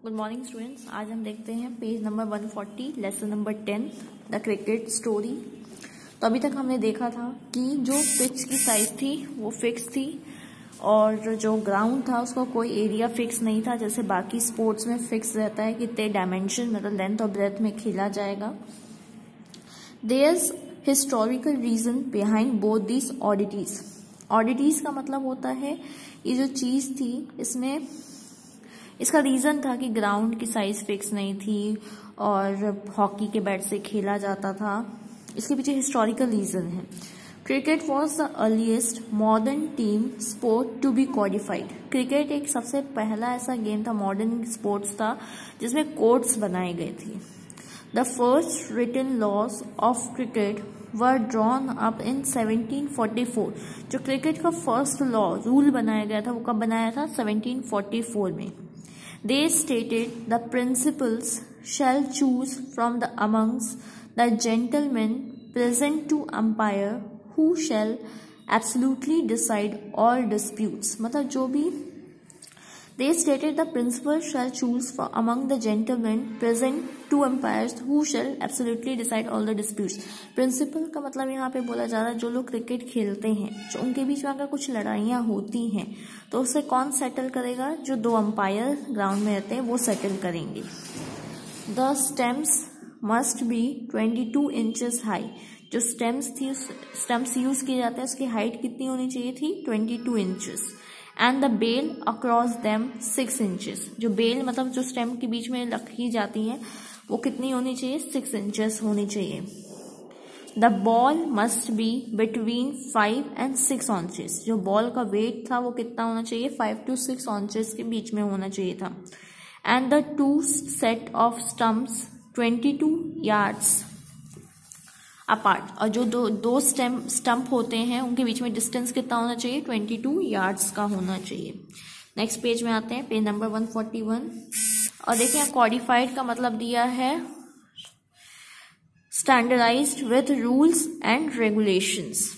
Good morning students. आज हम देखते हैं page number 140 lesson number 10 the cricket story. तो अभी तक हमने देखा था कि जो पिच की साइज थी वो फिक्स थी और जो ग्राउंड था उसका कोई एरिया फिक्स नहीं था, जैसे बाकी स्पोर्ट्स में फिक्स रहता है कितने डायमेंशन मतलब लेंथ और ब्रेथ में खेला जाएगा। There is historical reason behind both this oddities. Oddities का मतलब होता है ये जो चीज थी इसमें इसका रीजन था कि ग्राउंड की साइज फिक्स नहीं थी और हॉकी के बैट से खेला जाता था। इसके पीछे हिस्टोरिकल रीजन है। Cricket was the earliest modern team sport to be codified. Cricket एक सबसे पहला ऐसा गेम था, मॉडर्न स्पोर्ट्स था जिसमें कोड्स बनाए गए थे। The first written laws of cricket were drawn up in 1744। जो क्रिकेट का फर्स्ट लॉ रूल बनाया गया था वो कब बनाया था? 1744 में। They stated the principals shall choose from the amongst the gentlemen present to umpire who shall absolutely decide all disputes। मतलब जो भी They stated the principals shall choose from among the gentlemen present to umpires who shall absolutely decide all the disputes। Principal का मतलब यहाँ पे बोला जा रहा है जो लोग क्रिकेट खेलते हैं, जो उनके बीच में अगर कुछ लड़ाइयाँ होती हैं तो उसे कौन सेटल करेगा? जो दो अंपायर ग्राउंड में रहते हैं वो सेटल करेंगे। The stems must be 22 inches high. जो स्टम्प्स यूज किए जाते हैं उसकी हाइट कितनी होनी चाहिए थी? 22 inches. And the bail across them 6 inches. जो बेल मतलब जो स्टेम के बीच में रखी जाती है वो कितनी होनी चाहिए? 6 इंचेस होनी चाहिए। The ball must be between 5 and 6 ऑन्चेस। जो बॉल का वेट था वो कितना होना चाहिए? 5 to 6 ऑन्चेस के बीच में होना चाहिए था। And the two set of stumps 22 yards apart. और जो दो स्टंप होते हैं उनके बीच में डिस्टेंस कितना होना चाहिए? 22 yards का होना चाहिए। नेक्स्ट पेज में आते हैं, पेज नंबर 141 और देखिए कॉडिफाइड का मतलब दिया है standardised with rules and regulations.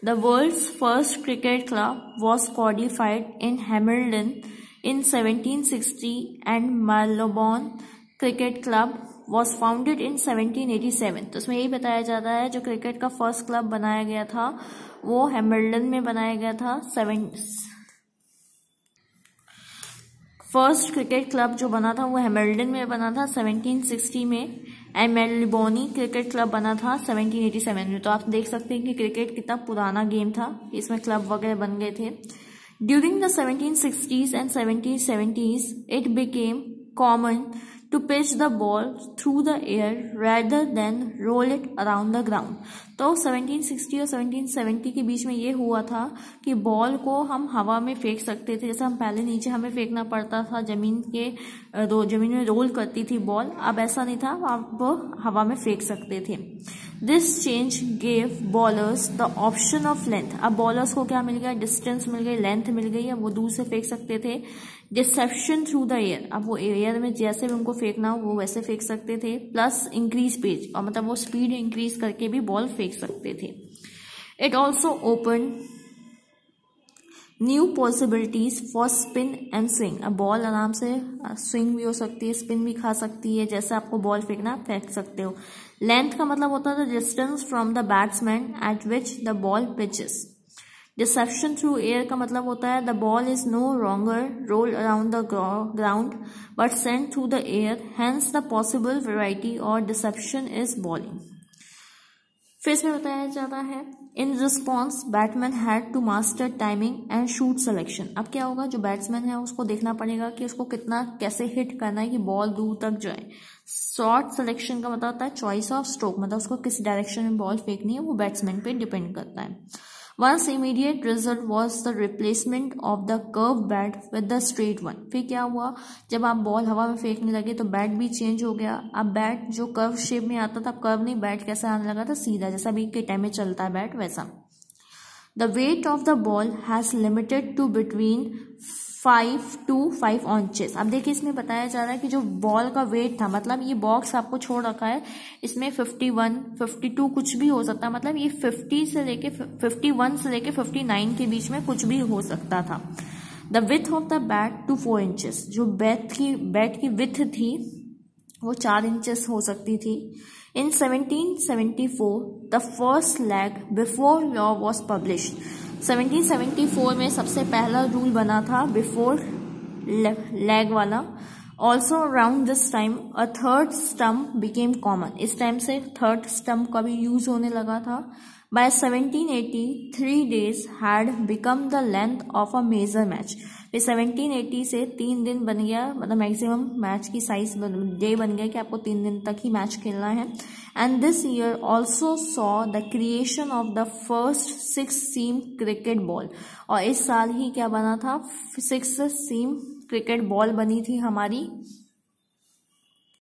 The world's first cricket club was codified in Hamilton in 1760 and Marylebone cricket club was founded in 1787। तो उसमें यही बताया जाता है जो क्रिकेट का फर्स्ट क्लब बनाया गया था वो हैमिल्टन में बनाया गया था। फर्स्ट क्रिकेट क्लब जो बना था वो हैमिल्टन में बना था 1760 में एंड मेलबोर्न क्रिकेट क्लब बना था 1787 में। तो आप देख सकते हैं कि क्रिकेट कितना पुराना गेम था, इसमें क्लब वगैरह बन गए थे। During the 1760s and 1770s it became common to pitch the ball through the air rather than roll it around the ground। तो 1760 और 1770 के बीच में ये हुआ था कि बॉल को हम हवा में फेंक सकते थे, जैसे हम पहले नीचे हमें फेंकना पड़ता था, जमीन में रोल करती थी बॉल, अब ऐसा नहीं था, आप हवा में फेंक सकते थे। This change gave bowlers the option of length. अब बॉलर्स को क्या मिल गया? डिस्टेंस मिल गई, लेंथ मिल गई, अब वो दूर से फेंक सकते थे। डिसेप्शन थ्रू द एयर, अब वो एयर में जैसे भी उनको फेंकना हो वो वैसे फेंक सकते थे। प्लस इंक्रीज पेज, और मतलब वो स्पीड इंक्रीज करके भी बॉल फेंक सकते थे। It also open new possibilities for spin and swing. अब बॉल आराम से स्विंग भी हो सकती है, स्पिन भी खा सकती है, जैसे आपको बॉल फेंकना फेंक सकते हो। लेंथ का मतलब होता है distance from the batsman at which the ball pitches. Deception through air का मतलब होता है the ball is no longer roll around the ground but sent through the air, hence the possible variety और deception is bowling. फिर इसमें बताया जाता है in response batsman had to master timing and shot selection. अब क्या होगा? जो बैट्समैन है उसको देखना पड़ेगा कि उसको कितना कैसे हिट करना है कि बॉल दूर तक जाए। शॉट सिलेक्शन का मतलब होता है चॉइस ऑफ स्ट्रोक, मतलब उसको किस डायरेक्शन में बॉल फेंकनी है वो बैट्समैन पे डिपेंड करता है। Once immediate result was the replacement of the curved bat with the straight one। फिर क्या हुआ? जब आप बॉल हवा में फेंकने लगे तो बैट भी चेंज हो गया। अब बैट जो कर्व शेप में आता था, कर्व नहीं, बैट कैसा आने लगा था? सीधा, जैसा अभी के टाइम में चलता है बैट वैसा। The weight of the ball has limited to between 5 to 5 inches। अब देखिए इसमें बताया जा रहा है कि जो बॉल का वेट था, मतलब ये बॉक्स आपको छोड़ रखा है, इसमें 51, 52 कुछ भी हो सकता है, मतलब ये 51 से लेके 59 के बीच में कुछ भी हो सकता था। The width of the bat to 4 inches, जो बैट की विथ थी वो 4 इंचेस हो सकती थी। In 1774 the first leg before law was published, 1774 में सबसे पहला रूल बना था बिफोर लैग वाला। Also around this time a third stump became common, इस टाइम से थर्ड स्टम्प का भी यूज होने लगा था। By 1780 3 days had become the length of a major match, फिर 1780 से 3 दिन बन गया, मतलब मैक्सिमम मैच की साइज डे बन गया कि आपको 3 दिन तक ही मैच खेलना है। And this year also saw the creation of the first 6 seam cricket ball, और इस साल ही क्या बना था, 6 सीम क्रिकेट बॉल बनी थी हमारी